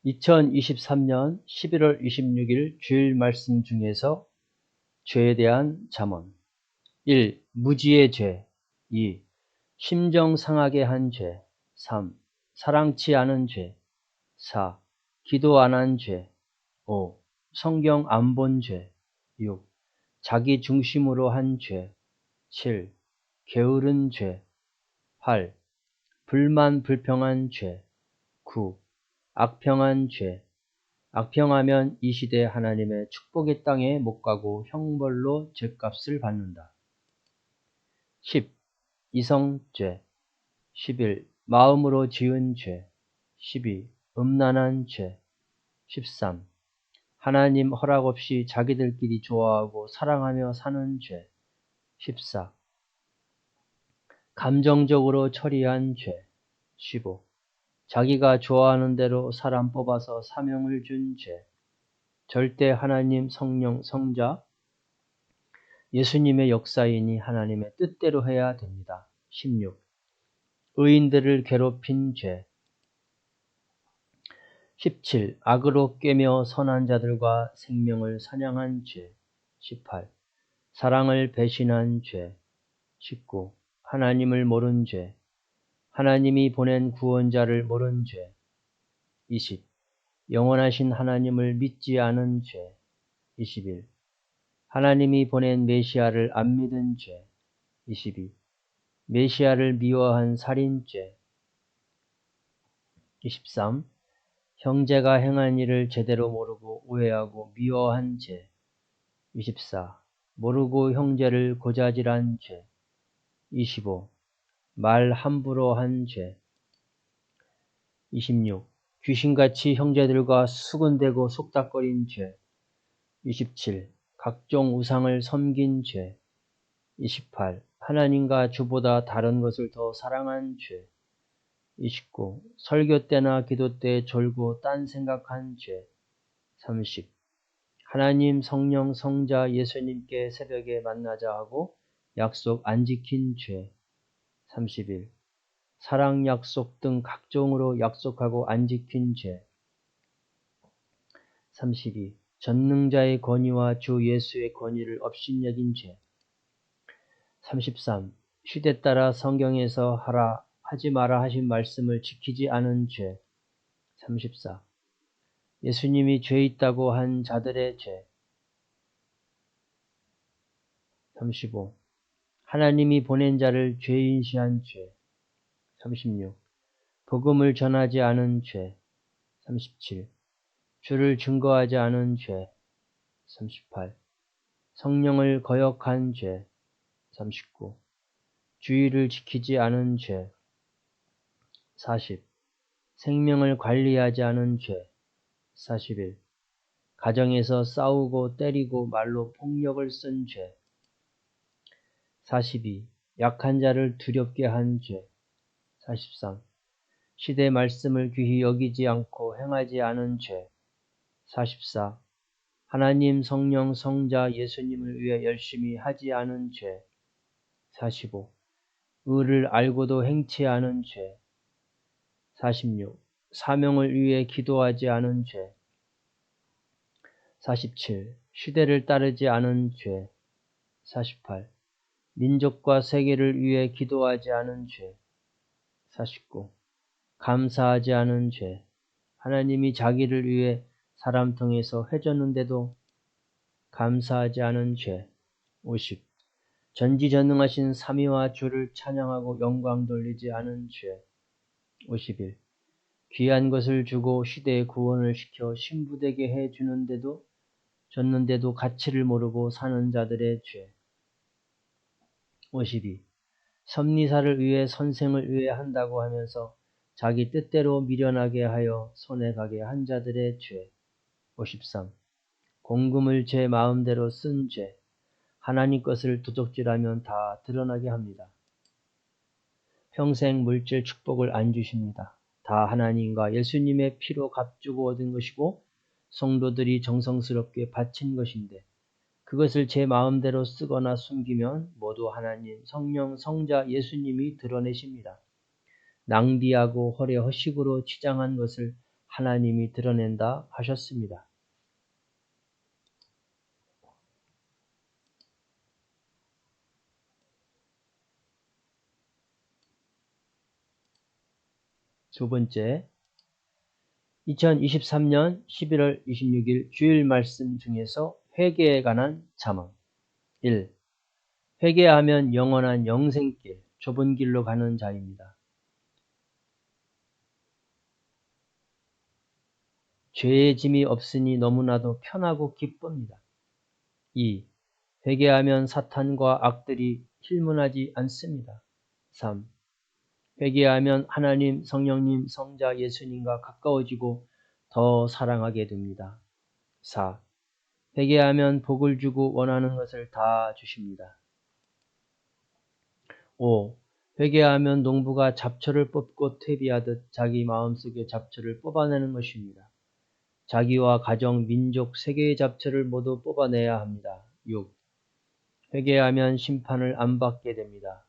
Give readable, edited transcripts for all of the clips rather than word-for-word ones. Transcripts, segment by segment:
2023년 11월 26일 주일 말씀 중에서 죄에 대한 잠언. 1. 무지의 죄. 2. 심정 상하게 한 죄. 3. 사랑치 않은 죄. 4. 기도 안 한 죄. 5. 성경 안 본 죄. 6. 자기 중심으로 한 죄. 7. 게으른 죄. 8. 불만 불평한 죄. 9. 악평한 죄. 악평하면 이 시대 하나님의 축복의 땅에 못 가고 형벌로 죗값을 받는다. 10. 이성죄. 11. 마음으로 지은 죄. 12. 음란한 죄. 13. 하나님 허락 없이 자기들끼리 좋아하고 사랑하며 사는 죄. 14. 감정적으로 처리한 죄. 15. 자기가 좋아하는 대로 사람 뽑아서 사명을 준 죄. 절대 하나님, 성령, 성자, 예수님의 역사이니 하나님의 뜻대로 해야 됩니다. 16. 의인들을 괴롭힌 죄. 17. 악으로 꿰며 선한 자들과 생명을 사냥한 죄. 18. 사랑을 배신한 죄. 19. 하나님을 모른 죄. 하나님이 보낸 구원자를 모른 죄. 20. 영원하신 하나님을 믿지 않은 죄. 21. 하나님이 보낸 메시아를 안 믿은 죄. 22. 메시아를 미워한 살인죄. 23. 형제가 행한 일을 제대로 모르고 오해하고 미워한 죄. 24. 모르고 형제를 고자질한 죄. 25. 말 함부로 한 죄. 26. 귀신같이 형제들과 수군대고 속닥거린 죄. 27. 각종 우상을 섬긴 죄. 28. 하나님과 주보다 다른 것을 더 사랑한 죄. 29. 설교 때나 기도 때 졸고 딴 생각한 죄. 30. 하나님, 성령, 성자, 예수님께 새벽에 만나자 하고 약속 안 지킨 죄. 31. 사랑 약속 등 각종으로 약속하고 안 지킨 죄. 32. 전능자의 권위와 주 예수의 권위를 업신여긴 죄. 33. 시대 따라 성경에서 하라, 하지 마라 하신 말씀을 지키지 않은 죄. 34. 예수님이 죄 있다고 한 자들의 죄. 35. 하나님이 보낸 자를 죄인시한 죄. 36. 복음을 전하지 않은 죄. 37. 주를 증거하지 않은 죄. 38. 성령을 거역한 죄. 39. 주의를 지키지 않은 죄. 40. 생명을 관리하지 않은 죄. 41. 가정에서 싸우고 때리고 말로 폭력을 쓴 죄. 42. 약한 자를 두렵게 한 죄. 43. 시대 말씀을 귀히 여기지 않고 행하지 않은 죄. 44. 하나님, 성령, 성자, 예수님을 위해 열심히 하지 않은 죄. 45. 의를 알고도 행치 않은 죄. 46. 사명을 위해 기도하지 않은 죄. 47. 시대를 따르지 않은 죄. 48. 민족과 세계를 위해 기도하지 않은 죄. 49. 감사하지 않은 죄. 하나님이 자기를 위해 사람 통해서 해줬는데도 감사하지 않은 죄. 50. 전지전능하신 삼위와 주를 찬양하고 영광 돌리지 않은 죄. 51. 귀한 것을 주고 시대의 구원을 시켜 신부되게 해주는데도 줬는데도 가치를 모르고 사는 자들의 죄. 52. 섭리사를 위해 선생을 위해 한다고 하면서 자기 뜻대로 미련하게 하여 손해가게 한 자들의 죄. 53. 공금을 제 마음대로 쓴 죄. 하나님 것을 도적질하면 다 드러나게 합니다. 평생 물질 축복을 안 주십니다. 다 하나님과 예수님의 피로 값주고 얻은 것이고 성도들이 정성스럽게 바친 것인데 그것을 제 마음대로 쓰거나 숨기면 모두 하나님, 성령, 성자, 예수님이 드러내십니다. 낭비하고 허례 허식으로 치장한 것을 하나님이 드러낸다 하셨습니다. 두 번째, 2023년 11월 26일 주일 말씀 중에서 회개에 관한 잠언. 1. 회개하면 영원한 영생길, 좁은 길로 가는 자입니다. 죄의 짐이 없으니 너무나도 편하고 기쁩니다. 2. 회개하면 사탄과 악들이 hil문하지 않습니다. 3. 회개하면 하나님, 성령님, 성자 예수님과 가까워지고 더 사랑하게 됩니다. 4. 회개하면 복을 주고 원하는 것을 다 주십니다. 5. 회개하면 농부가 잡초를 뽑고 퇴비하듯 자기 마음속의 잡초를 뽑아내는 것입니다. 자기와 가정, 민족, 세계의 잡초를 모두 뽑아내야 합니다. 6. 회개하면 심판을 안 받게 됩니다.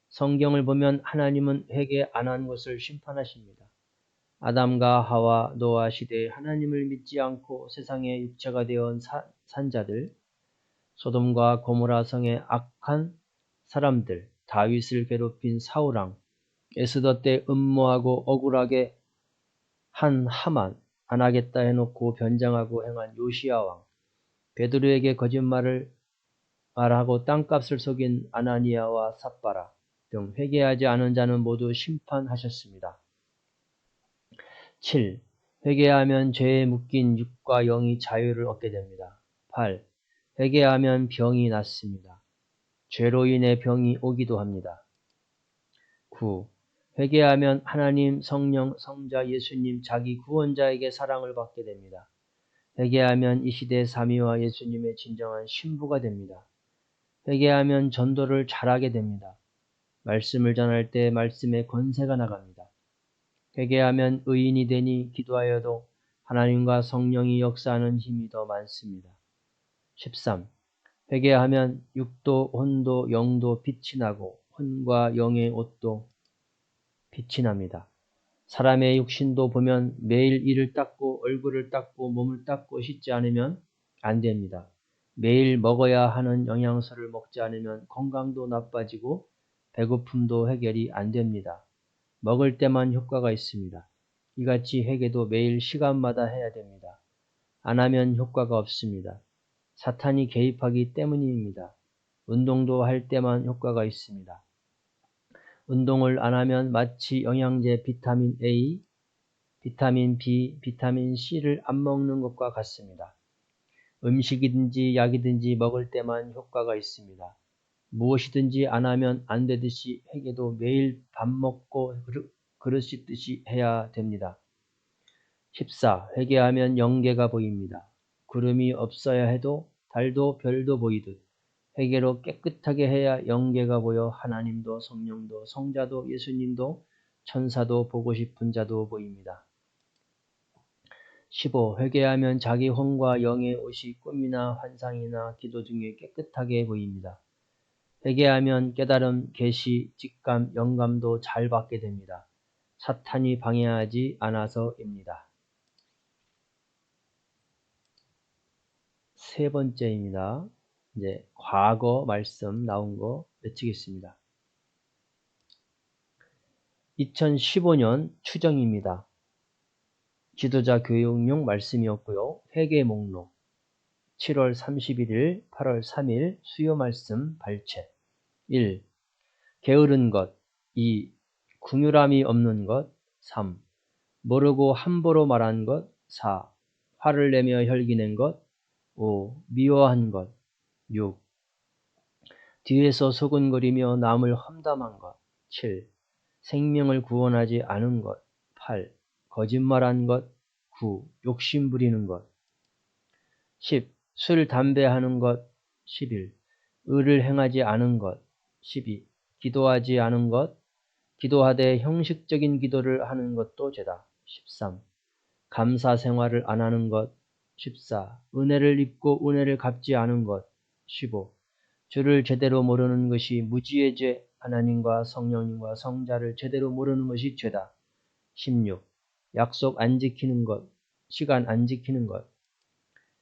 성경을 보면 하나님은 회개 안 한 것을 심판하십니다. 아담과 하와, 노아 시대에 하나님을 믿지 않고 세상의 육체가 되어 산 자들, 소돔과 고모라 성의 악한 사람들, 다윗을 괴롭힌 사울왕, 에스더 때 음모하고 억울하게 한 하만, 안 하겠다 해놓고 변장하고 행한 요시야 왕, 베드로에게 거짓말을 말하고 땅값을 속인 아나니아와 삽바라 등 회개하지 않은 자는 모두 심판하셨습니다. 7. 회개하면 죄에 묶인 육과 영이 자유를 얻게 됩니다. 8. 회개하면 병이 낫습니다. 죄로 인해 병이 오기도 합니다. 9. 회개하면 하나님, 성령, 성자, 예수님, 자기 구원자에게 사랑을 받게 됩니다. 회개하면 이 시대 삼위와 예수님의 진정한 신부가 됩니다. 회개하면 전도를 잘하게 됩니다. 말씀을 전할 때 말씀의 권세가 나갑니다. 회개하면 의인이 되니 기도하여도 하나님과 성령이 역사하는 힘이 더 많습니다. 13. 회개하면 육도, 혼도, 영도 빛이 나고 혼과 영의 옷도 빛이 납니다. 사람의 육신도 보면 매일 이를 닦고 얼굴을 닦고 몸을 닦고 씻지 않으면 안 됩니다. 매일 먹어야 하는 영양소를 먹지 않으면 건강도 나빠지고 배고픔도 해결이 안 됩니다. 먹을 때만 효과가 있습니다. 이같이 회개도 매일 시간마다 해야 됩니다. 안 하면 효과가 없습니다. 사탄이 개입하기 때문입니다. 운동도 할 때만 효과가 있습니다. 운동을 안 하면 마치 영양제 비타민 A, 비타민 B, 비타민 C를 안 먹는 것과 같습니다. 음식이든지 약이든지 먹을 때만 효과가 있습니다. 무엇이든지 안 하면 안 되듯이 회개도 매일 밥 먹고 그릇 씻듯이 해야 됩니다. 14. 회개하면 영계가 보입니다. 구름이 없어야 해도 달도 별도 보이듯 회개로 깨끗하게 해야 영계가 보여 하나님도 성령도 성자도 예수님도 천사도 보고 싶은 자도 보입니다. 15. 회개하면 자기 혼과 영의 옷이 꿈이나 환상이나 기도 중에 깨끗하게 보입니다. 회개하면 깨달음, 계시, 직감, 영감도 잘 받게 됩니다. 사탄이 방해하지 않아서입니다. 세 번째입니다. 이제 과거 말씀 나온 거 외치겠습니다. 2015년 추정입니다. 지도자 교육용 말씀이었고요. 회개 목록 7월 31일, 8월 3일 수요 말씀 발췌 1. 게으른 것 2. 궁휼함이 없는 것 3. 모르고 함부로 말한 것 4. 화를 내며 혈기낸 것 5. 미워한 것 6. 뒤에서 소근거리며 남을 험담한 것 7. 생명을 구원하지 않은 것 8. 거짓말한 것 9. 욕심 부리는 것 10. 술, 담배 하는 것 11. 의를 행하지 않은 것 12. 기도하지 않은 것 기도하되 형식적인 기도를 하는 것도 죄다. 13. 감사 생활을 안 하는 것 14. 은혜를 입고 은혜를 갚지 않은 것 15. 주를 제대로 모르는 것이 무지의 죄, 하나님과 성령님과 성자를 제대로 모르는 것이 죄다. 16. 약속 안 지키는 것, 시간 안 지키는 것.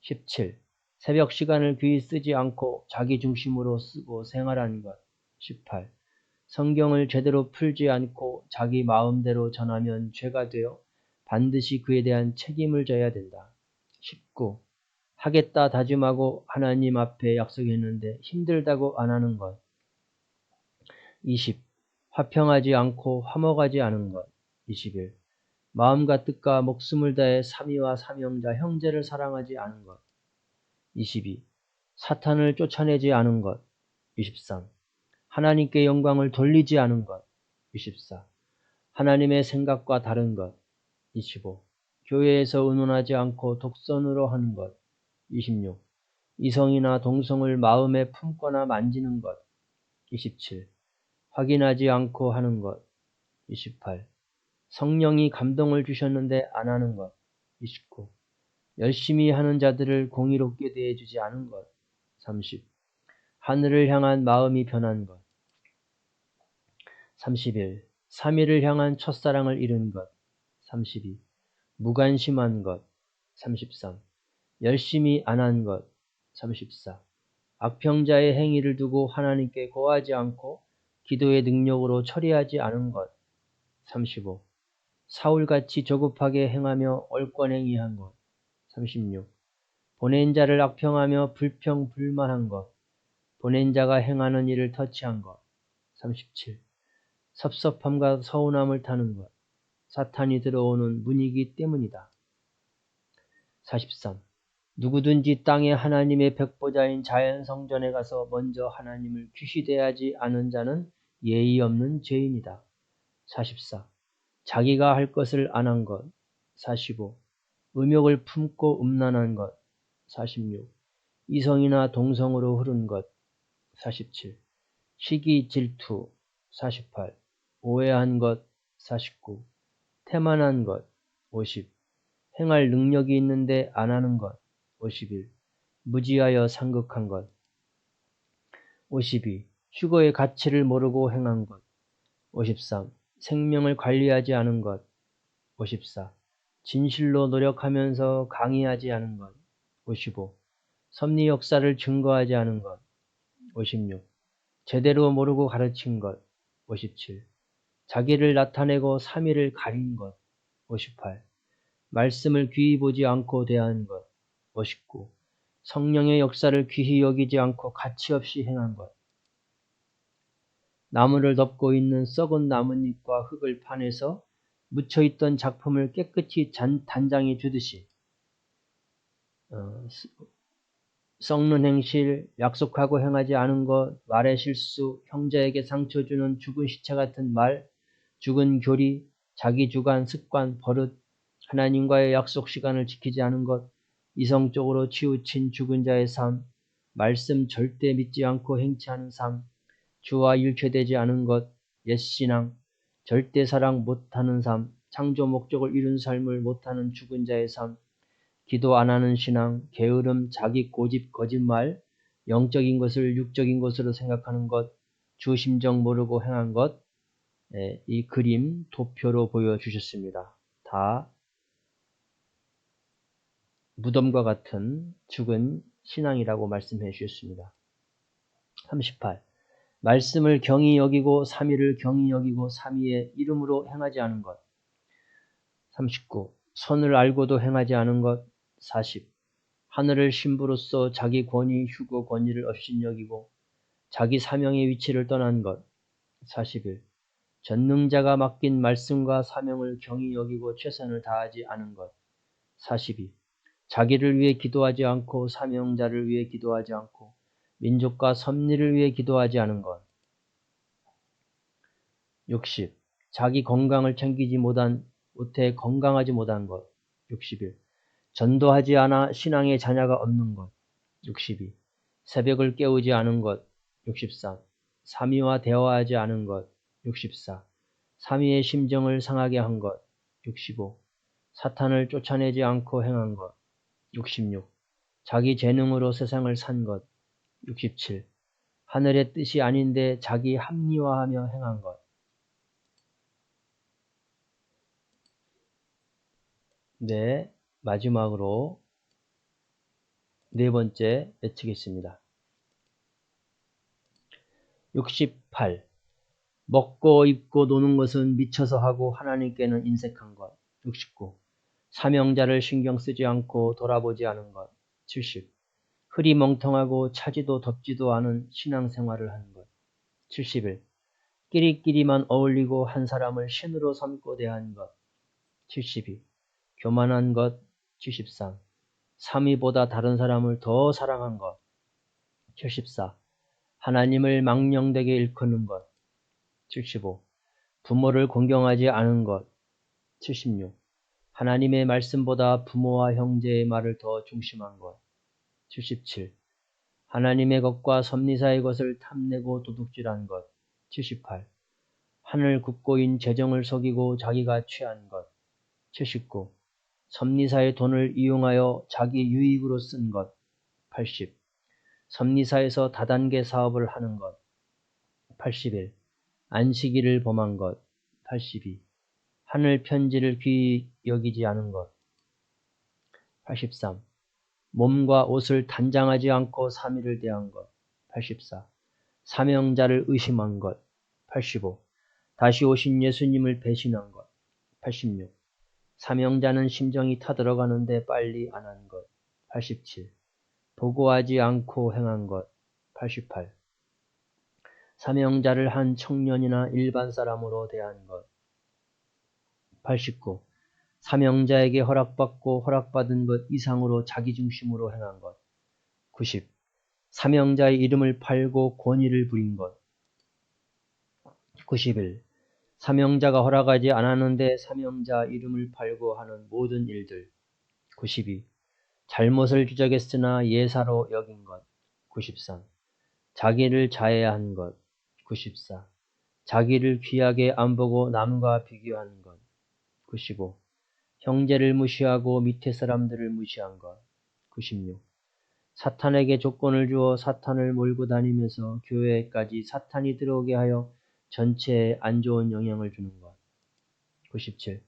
17. 새벽 시간을 귀히 쓰지 않고 자기 중심으로 쓰고 생활하는 것. 18. 성경을 제대로 풀지 않고 자기 마음대로 전하면 죄가 되어 반드시 그에 대한 책임을 져야 된다. 19. 하겠다 다짐하고 하나님 앞에 약속했는데 힘들다고 안 하는 것. 20. 화평하지 않고 화목하지 않은 것. 21. 마음과 뜻과 목숨을 다해 삼위와 삼형자 형제를 사랑하지 않은 것. 22. 사탄을 쫓아내지 않은 것. 23. 하나님께 영광을 돌리지 않은 것. 24. 하나님의 생각과 다른 것. 25. 교회에서 의논하지 않고 독선으로 하는 것. 26. 이성이나 동성을 마음에 품거나 만지는 것. 27. 확인하지 않고 하는 것. 28. 성령이 감동을 주셨는데 안 하는 것. 29. 열심히 하는 자들을 공의롭게 대해주지 않은 것. 30. 하늘을 향한 마음이 변한 것. 31. 3위를 향한 첫사랑을 잃은 것. 32. 무관심한 것. 33. 열심히 안 한 것. 34. 악평자의 행위를 두고 하나님께 고하지 않고 기도의 능력으로 처리하지 않은 것. 35. 사울같이 조급하게 행하며 얼권행위한 것. 36. 보낸 자를 악평하며 불평불만한 것. 보낸 자가 행하는 일을 터치한 것. 37. 섭섭함과 서운함을 타는 것. 사탄이 들어오는 문이기 때문이다. 43. 누구든지 땅에 하나님의 백보자인 자연성전에 가서 먼저 하나님을 규시대하지 않은 자는 예의 없는 죄인이다. 44. 자기가 할 것을 안 한 것. 45. 음욕을 품고 음란한 것. 46. 이성이나 동성으로 흐른 것. 47. 시기 질투. 48. 오해한 것. 49. 태만한 것. 50. 행할 능력이 있는데 안 하는 것. 51. 무지하여 상극한 것. 52. 휴거의 가치를 모르고 행한 것. 53. 생명을 관리하지 않은 것. 54. 진실로 노력하면서 강의하지 않은 것. 55. 섭리 역사를 증거하지 않은 것. 56. 제대로 모르고 가르친 것. 57. 자기를 나타내고 삼위를 가린 것. 58. 말씀을 귀히 보지 않고 대한 것. 59. 성령의 역사를 귀히 여기지 않고 가치없이 행한 것. 나무를 덮고 있는 썩은 나뭇잎과 흙을 파내서 묻혀있던 작품을 깨끗이 단장해 주듯이 썩는 행실, 약속하고 행하지 않은 것, 말의 실수, 형제에게 상처 주는 죽은 시체 같은 말, 죽은 교리, 자기 주관, 습관, 버릇, 하나님과의 약속 시간을 지키지 않은 것, 이성적으로 치우친 죽은 자의 삶, 말씀 절대 믿지 않고 행치하는 삶, 주와 일체되지 않은 것, 옛신앙, 절대 사랑 못하는 삶, 창조 목적을 이룬 삶을 못하는 죽은 자의 삶, 기도 안 하는 신앙, 게으름, 자기 고집, 거짓말, 영적인 것을 육적인 것으로 생각하는 것, 주 심정 모르고 행한 것, 이 그림 도표로 보여주셨습니다. 다 무덤과 같은 죽은 신앙이라고 말씀해 주셨습니다. 38. 말씀을 경히 여기고 삼위를 경히 여기고 삼위의 이름으로 행하지 않은 것. 39. 선을 알고도 행하지 않은 것. 40. 하늘을 신부로서 자기 권위, 휴거 권위를 업신여기고 자기 사명의 위치를 떠난 것. 41. 전능자가 맡긴 말씀과 사명을 경히 여기고 최선을 다하지 않은 것. 42. 자기를 위해 기도하지 않고 사명자를 위해 기도하지 않고 민족과 섭리를 위해 기도하지 않은 것. 60. 자기 건강을 챙기지 못해 건강하지 못한 것. 61. 전도하지 않아 신앙의 자녀가 없는 것. 62. 새벽을 깨우지 않은 것. 63. 삼위와 대화하지 않은 것. 64. 삼위의 심정을 상하게 한 것. 65. 사탄을 쫓아내지 않고 행한 것. 66. 자기 재능으로 세상을 산 것. 67. 하늘의 뜻이 아닌데 자기 합리화하며 행한 것. 네, 마지막으로 네 번째 외치겠습니다. 68. 먹고 입고 노는 것은 미쳐서 하고 하나님께는 인색한 것. 69. 사명자를 신경 쓰지 않고 돌아보지 않은 것. 70. 흐리멍텅하고 차지도 덥지도 않은 신앙생활을 하는 것. 71. 끼리끼리만 어울리고 한 사람을 신으로 삼고 대한 것. 72. 교만한 것. 73. 삼위보다 다른 사람을 더 사랑한 것. 74. 하나님을 망령되게 일컫는 것. 75. 부모를 공경하지 않은 것. 76. 하나님의 말씀보다 부모와 형제의 말을 더 중심한 것. 77. 하나님의 것과 섭리사의 것을 탐내고 도둑질한 것. 78. 하늘 국고인 재정을 속이고 자기가 취한 것. 79. 섭리사의 돈을 이용하여 자기 유익으로 쓴 것. 80. 섭리사에서 다단계 사업을 하는 것. 81. 안식일을 범한 것. 82. 하늘 편지를 귀히 여기지 않은 것. 83. 몸과 옷을 단장하지 않고 삼위를 대한 것. 84. 사명자를 의심한 것. 85. 다시 오신 예수님을 배신한 것. 86. 사명자는 심정이 타들어가는데 빨리 안 한 것. 87. 보고하지 않고 행한 것. 88. 사명자를 한 청년이나 일반 사람으로 대한 것. 89. 사명자에게 허락받고 허락받은 것 이상으로 자기중심으로 행한 것. 90. 사명자의 이름을 팔고 권위를 부린 것. 91. 사명자가 허락하지 않았는데 사명자 이름을 팔고 하는 모든 일들. 92. 잘못을 지적했으나 예사로 여긴 것. 93. 자기를 자해한 것. 94. 자기를 귀하게 안 보고 남과 비교하는 것. 95. 형제를 무시하고 밑에 사람들을 무시한 것. 96. 사탄에게 조건을 주어 사탄을 몰고 다니면서 교회까지 사탄이 들어오게 하여 전체에 안 좋은 영향을 주는 것. 97.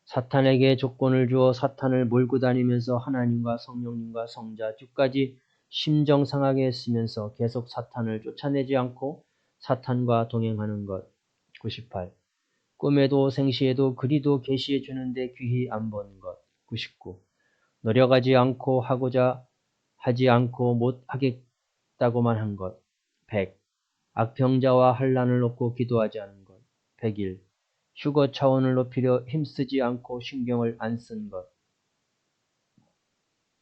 사탄에게 조건을 주어 사탄을 몰고 다니면서 하나님과 성령님과 성자 주까지 심정 상하게 했으면서 계속 사탄을 쫓아내지 않고 사탄과 동행하는 것. 98. 꿈에도 생시에도 그리도 계시해 주는데 귀히 안 보는 것. 99. 노력하지 않고 하고자 하지 않고 못 하겠다고만 한 것. 100. 악평자와 환난을 놓고 기도하지 않은 것. 101. 휴거 차원을 높이려 힘쓰지 않고 신경을 안 쓴 것.